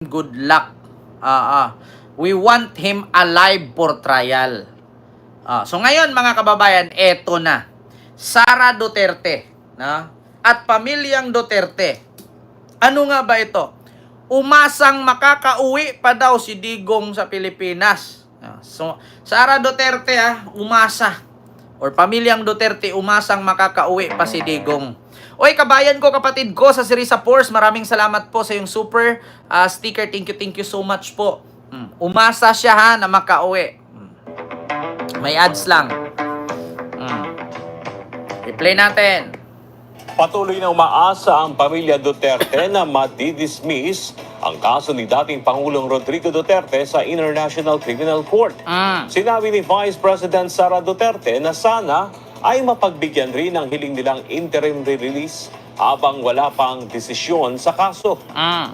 good luck. We want him alive for trial. So ngayon mga kababayan, eto na. Sara Duterte, no? At pamilyang Duterte. Ano nga ba ito? Umasang makakauwi pa daw si Digong sa Pilipinas. So Sara Duterte umasa. Or pamilyang Duterte umasang makakauwi pa si Digong. Oy, kabayan ko, kapatid ko sa Sirisa Force, maraming salamat po sa yung super sticker. Thank you so much po. Umasa siya na makauwi. May ads lang. I-play natin. Patuloy na umaasa ang pamilya Duterte na madidismiss ang kaso ni dating Pangulong Rodrigo Duterte sa International Criminal Court. Sinabi ni Vice President Sara Duterte na sana ay mapagbigyan rin ang hiling nilang interim release habang wala pang desisyon sa kaso.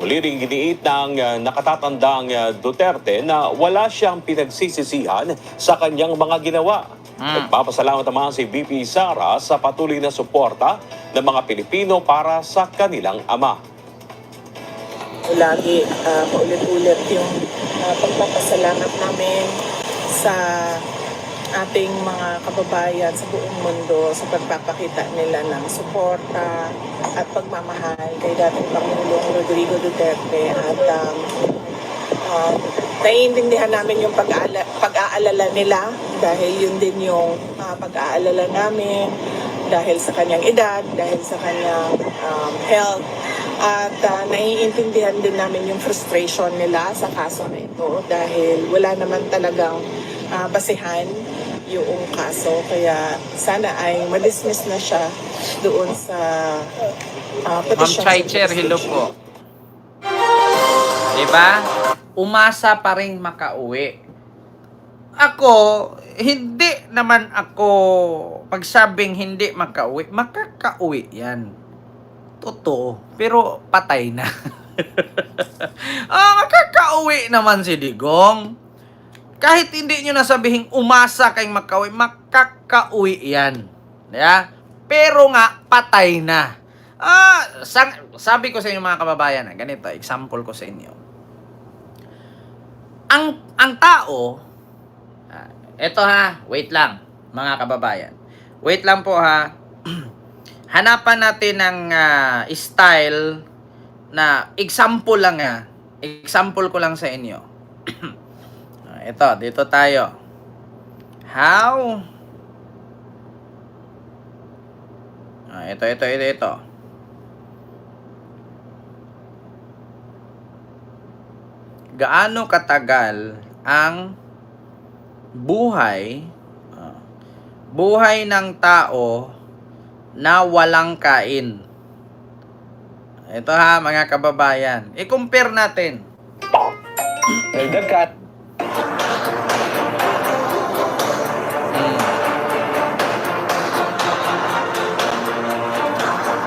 Muli ring giniit ng nakatatandang Duterte na wala siyang pinagsisisihan sa kanyang mga ginawa. Nagpapasalamat naman si VP Sara sa patuloy na suporta ng mga Pilipino para sa kanilang ama. Lagi paulit-ulit yung pagpapasalamat namin sa ating mga kababayan sa buong mundo sa pagpapakita nila ng suporta at pagmamahal kay dating Pangulong Rodrigo Duterte at naiintindihan namin yung pag-aalala nila dahil yun din yung pag-aalala namin dahil sa kanyang edad, dahil sa kanyang health. At naiintindihan din namin yung frustration nila sa kaso na ito dahil wala naman talagang basihan yung kaso. Kaya sana ay ma-dismiss na siya doon sa petition. Ma'am Chai, hello po. Diba? Umasa pa rin makauwi. Ako, hindi naman ako pagsabing hindi makauwi, makakauwi yan. Totoo. Pero patay na. Makakauwi naman si Digong. Kahit hindi nyo nasabihin umasa kayong makauwi, makakauwi yan. Yeah? Pero nga, patay na. Sabi ko sa inyo mga kababayan, ganito, example ko sa inyo. Ang tao, eto wait lang, mga kababayan. Wait lang po hanapan natin ng style na example lang example ko lang sa inyo. Ito, dito tayo. How? Ito. Gaano katagal ang buhay ng tao na walang kain? Ito mga kababayan. I-compare natin.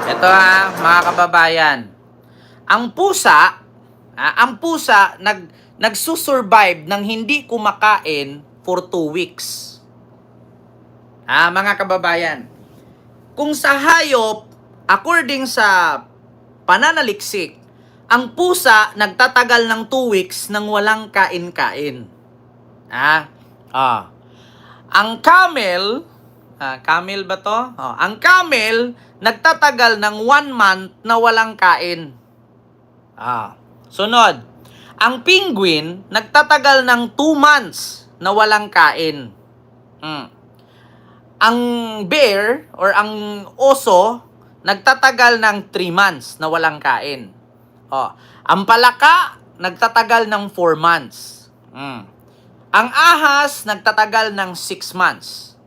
Ito mga kababayan. Ang pusa nagsusurvive ng hindi kumakain for 2 weeks. Mga kababayan. Kung sa hayop, according sa pananaliksik, ang pusa nagtatagal ng 2 weeks nang walang kain-kain. Ang camel, camel ba to? Ang camel nagtatagal ng 1 month na walang kain. Sunod, ang penguin nagtatagal ng 2 months na walang kain. Ang bear or ang oso nagtatagal ng 3 months na walang kain. Ang palaka nagtatagal ng 4 months. Ang ahas nagtatagal ng 6 months.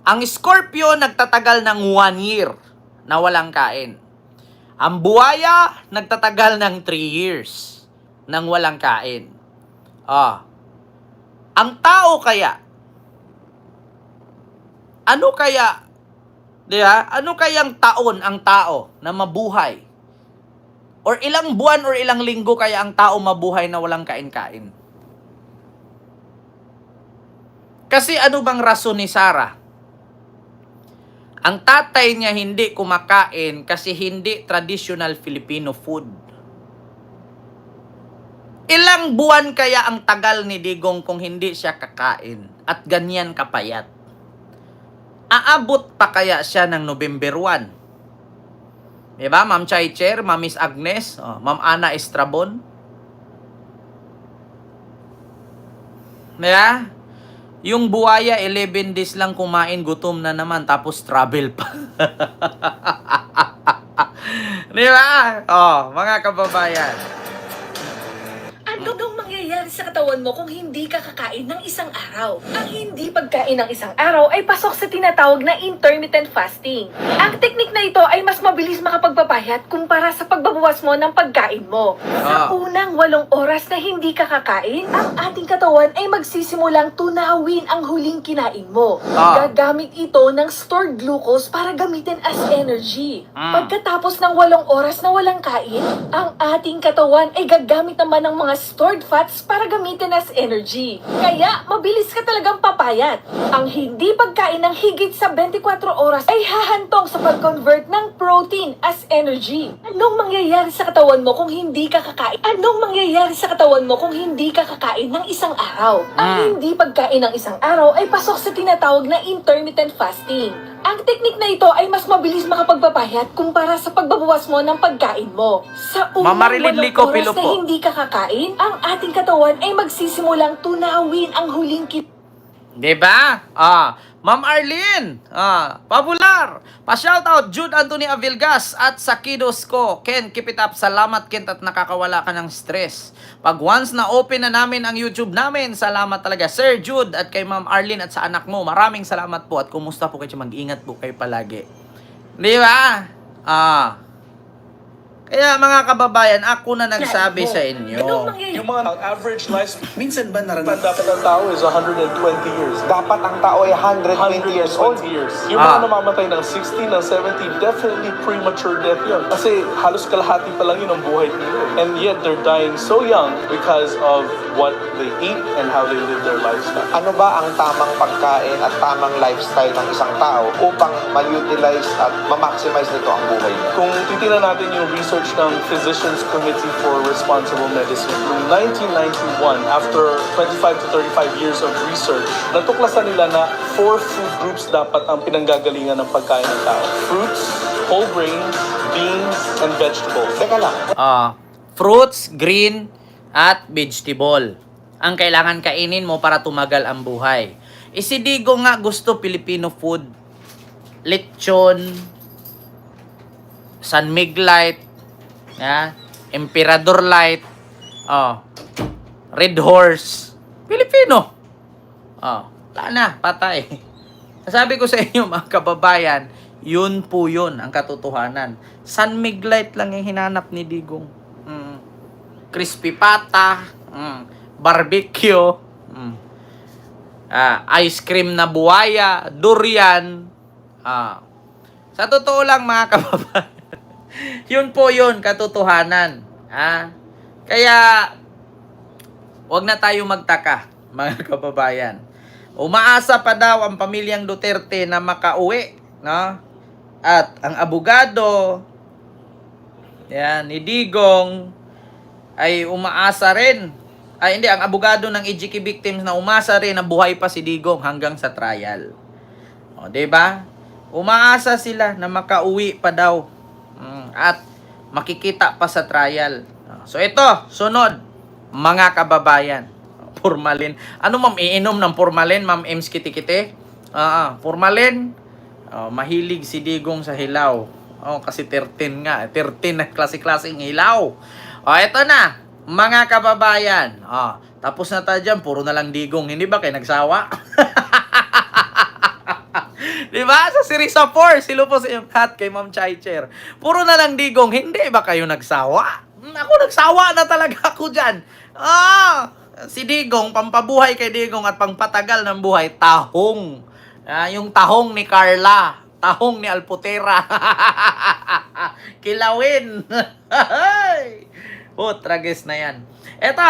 Ang scorpio nagtatagal ng 1 year na walang kain. Ang buwaya nagtatagal ng 3 years nang walang kain. Ang tao kaya, ano kaya, diba? Ano kayang taon ang tao na mabuhay? Or ilang buwan or ilang linggo kaya ang tao mabuhay na walang kain-kain? Kasi ano bang rason ni Sara? Ang tatay niya hindi kumakain kasi hindi traditional Filipino food. Ilang buwan kaya ang tagal ni Digong kung hindi siya kakain at ganyan kapayat? Aabot pa kaya siya ng November 1? Diba? Ma'am Chaicher, Ma'am Miss Agnes, Ma'am Ana Estrabon. Diba? Yung buhaya, 11 days lang kumain, gutom na naman, tapos travel pa. Diba? Mga kababayan. Anong mangyayari sa katawan mo kung hindi ka kakain ng isang araw? Ang hindi pagkain ng isang araw ay pasok sa tinatawag na intermittent fasting. Ang teknik na ito ay mas mabilis makapagpapayat kumpara sa pagbabawas mo ng pagkain mo. Sa unang 8 oras na hindi ka kakain, ang ating katawan ay magsisimulang tunawin ang huling kinain mo. Gagamit ito ng stored glucose para gamitin as energy. Pagkatapos ng 8 oras na walang kain, ang ating katawan ay gagamit naman ng mga stored fats para gamitin as energy. Kaya, mabilis ka talagang papayat. Ang hindi pagkain ng higit sa 24 oras ay hahantong sa pag-convert ng protein as energy. Anong mangyayari sa katawan mo kung hindi ka kakain? Anong mangyayari sa katawan mo kung hindi ka kakain ng isang araw? Ang hindi pagkain ng isang araw ay pasok sa tinatawag na intermittent fasting. Ang teknik na ito ay mas mabilis makapagpapayat kumpara sa pagbabawas mo ng pagkain mo. Sa unang 8 oras na hindi ka kakain, ang ating katawan ay magsisimulang tunawin ang huling Diba? Ma'am Arlene, popular. Pa-shoutout Jude Anthony Avilgas at sa kiddos ko. Ken, keep it up. Salamat, Ken, at nakakawala ka ng stress. Pag once na open na namin ang YouTube namin, salamat talaga. Sir Jude at kay Ma'am Arlene at sa anak mo, maraming salamat po at kumusta po kayo? Mag-ingat po kayo palagi. Di ba? Kaya mga kababayan, ako na nagsabi sa inyo. Yung mga average life Minsan ba nararamdaman? dapat ng tao is 120 years. Dapat ang tao ay 120 years old. 120 years. Yung mga namamatay ng 60, ng 70, definitely premature death yun. Kasi halos kalahati pa lang yun ang buhay nila. And yet, they're dying so young because of what they eat and how they live their lifestyle. Ano ba ang tamang pagkain at tamang lifestyle ng isang tao upang ma-utilize at ma-maximize nito ang buhay niya? Kung titingnan natin yung research ng Physicians Committee for Responsible Medicine, noong 1991, after 25 to 35 years of research, natuklasan nila na 4 food groups dapat ang pinanggagalingan ng pagkain ng tao. Fruits, whole grains, beans, and vegetables. Teka lang, Fruits, green, at vegetable. Ang kailangan kainin mo para tumagal ang buhay. Isidigo nga gusto Filipino food. Lechon, San Mig Light, Emperador Light, Red Horse, Filipino. Wala na, patay. Sabi ko sa inyo mga kababayan, yun po yun ang katotohanan. San Mig Light lang yung hinanap ni Digong. Crispy pata, barbecue, ice cream na buwaya, durian. Sa totoo lang mga kababayan, yun po yun, katotohanan. Kaya, wag na tayo magtaka, mga kababayan. Umaasa pa daw ang pamilyang Duterte na makauwi, no? At ang abogado, ni Digong, ay umaasa rin. Ang abogado ng EJK victims na umasa rin na buhay pa si Digong hanggang sa trial. Diba? Umaasa sila na makauwi pa daw. At makikita pa sa trial. So ito, sunod, mga kababayan. Formalin. Ano ma'am, iinom ng formalin, ma'am Ems Kitikite? Formalin. Mahilig si Digong sa hilaw. Kasi 13 nga. 13 na klase-klaseng hilaw. Ito na, mga kababayan. Tapos na tayo dyan, puro na lang Digong. Hindi ba kayo nagsawa? Diba? Sa series of 4, silo po sa iyong hat kay Ma'am Chaicher. Puro na lang Digong. Hindi ba kayo nagsawa? Ako nagsawa na talaga ako dyan. Si Digong, pampabuhay kay Digong at pangpatagal ng buhay, tahong. Yung tahong ni Carla. Tahong ni Alputera. Kilawin. Trages na yan. Eto,